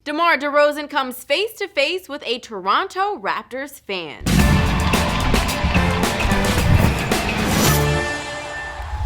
DeMar DeRozan comes face to face with a Toronto Raptors fan.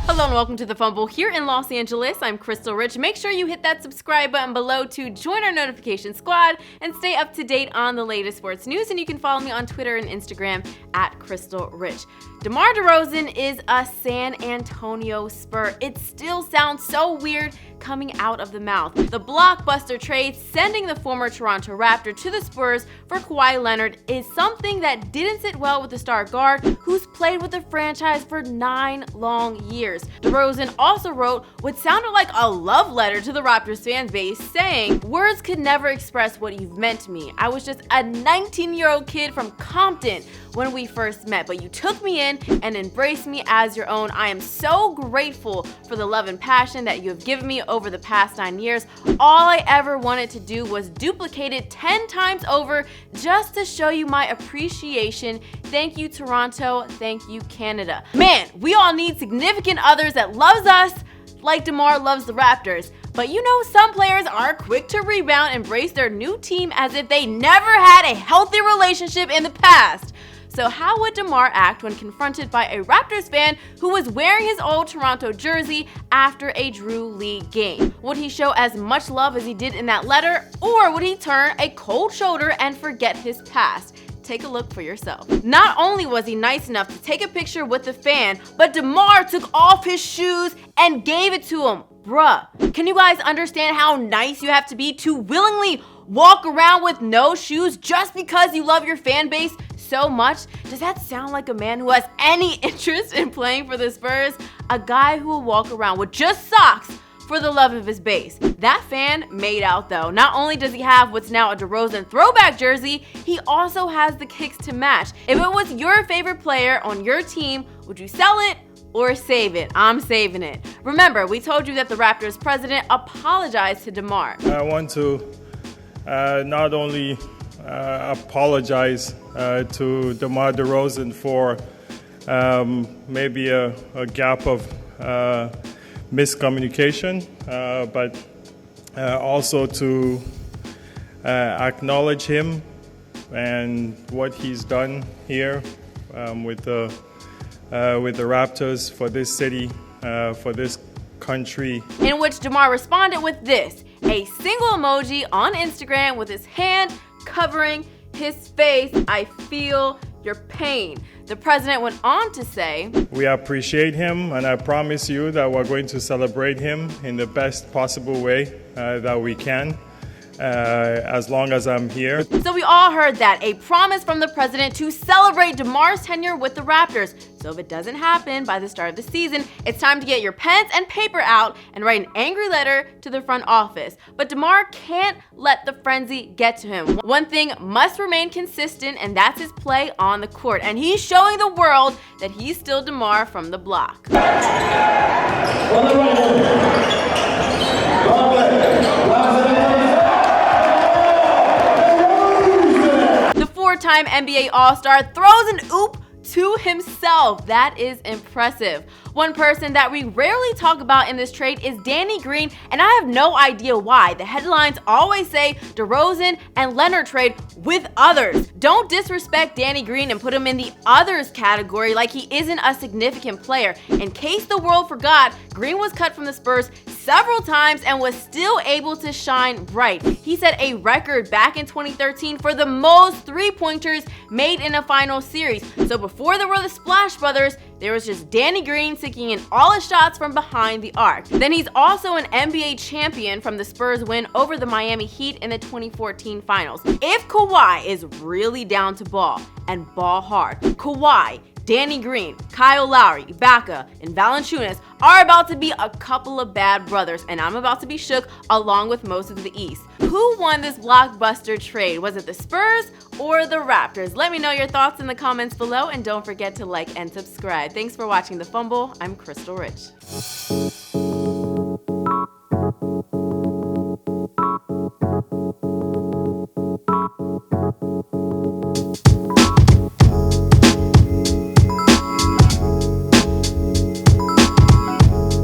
Hello and welcome to the Fumble here in Los Angeles. I'm Crystal Rich. Make sure you hit that subscribe button below to join our notification squad and stay up to date on the latest sports news. And you can follow me on Twitter and Instagram at Crystal Rich. DeMar DeRozan is a San Antonio Spur. It still sounds so weird coming out of the mouth. The blockbuster trade sending the former Toronto Raptor to the Spurs for Kawhi Leonard is something that didn't sit well with the star guard who's played with the franchise for 9 long years. DeRozan also wrote what sounded like a love letter to the Raptors fan base, saying, "Words could never express what you've meant to me. I was just a 19-year-old kid from Compton when we first met, but you took me in and embraced me as your own. I am so grateful for the love and passion that you have given me over the past 9 years. All I ever wanted to do was duplicate it 10 times over just to show you my appreciation. Thank you, Toronto. Thank you, Canada." Man, we all need significant others that loves us like DeMar loves the Raptors. But you know, some players are quick to rebound and embrace their new team as if they never had a healthy relationship in the past. So how would DeMar act when confronted by a Raptors fan who was wearing his old Toronto jersey after a Drew League game? Would he show as much love as he did in that letter, or would he turn a cold shoulder and forget his past? Take a look for yourself. Not only was he nice enough to take a picture with the fan, but DeMar took off his shoes and gave it to him. Bruh, can you guys understand how nice you have to be to willingly walk around with no shoes just because you love your fan base so much? Does that sound like a man who has any interest in playing for the Spurs? A guy who will walk around with just socks for the love of his base. That fan made out though. Not only does he have what's now a DeRozan throwback jersey, he also has the kicks to match. If it was your favorite player on your team, would you sell it or save it? I'm saving it. Remember, we told you that the Raptors president apologized to DeMar. I want to not only apologize to DeMar DeRozan for maybe a gap of miscommunication, but also to acknowledge him and what he's done here with the Raptors, for this city, for this country. In which DeMar responded with this, a single emoji on Instagram with his hand covering his face. "I feel your pain." The president went on to say, "We appreciate him, and I promise you that we're going to celebrate him in the best possible way that we can, as long as I'm here." So we all heard that, a promise from the president to celebrate DeMar's tenure with the Raptors. So if it doesn't happen by the start of the season, it's time to get your pens and paper out and write an angry letter to the front office. But DeMar can't let the frenzy get to him. One thing must remain consistent, and that's his play on the court. And he's showing the world that he's still DeMar from the block. The 4-time NBA All-Star throws an oop to himself. That is impressive. One person that we rarely talk about in this trade is Danny Green, and I have no idea why. The headlines always say DeRozan and Leonard trade with others. Don't disrespect Danny Green and put him in the others category like he isn't a significant player. In case the world forgot, Green was cut from the Spurs several times and was still able to shine bright. He set a record back in 2013 for the most three-pointers made in a final series. So before there were the Splash Brothers, there was just Danny Green sinking in all his shots from behind the arc. Then he's also an NBA champion from the Spurs win over the Miami Heat in the 2014 finals. If Kawhi is really down to ball and ball hard, Kawhi, Danny Green, Kyle Lowry, Ibaka, and Valanciunas are about to be a couple of bad brothers, and I'm about to be shook along with most of the East. Who won this blockbuster trade? Was it the Spurs or the Raptors? Let me know your thoughts in the comments below, and don't forget to like and subscribe. Thanks for watching The Fumble. I'm Crystal Rich.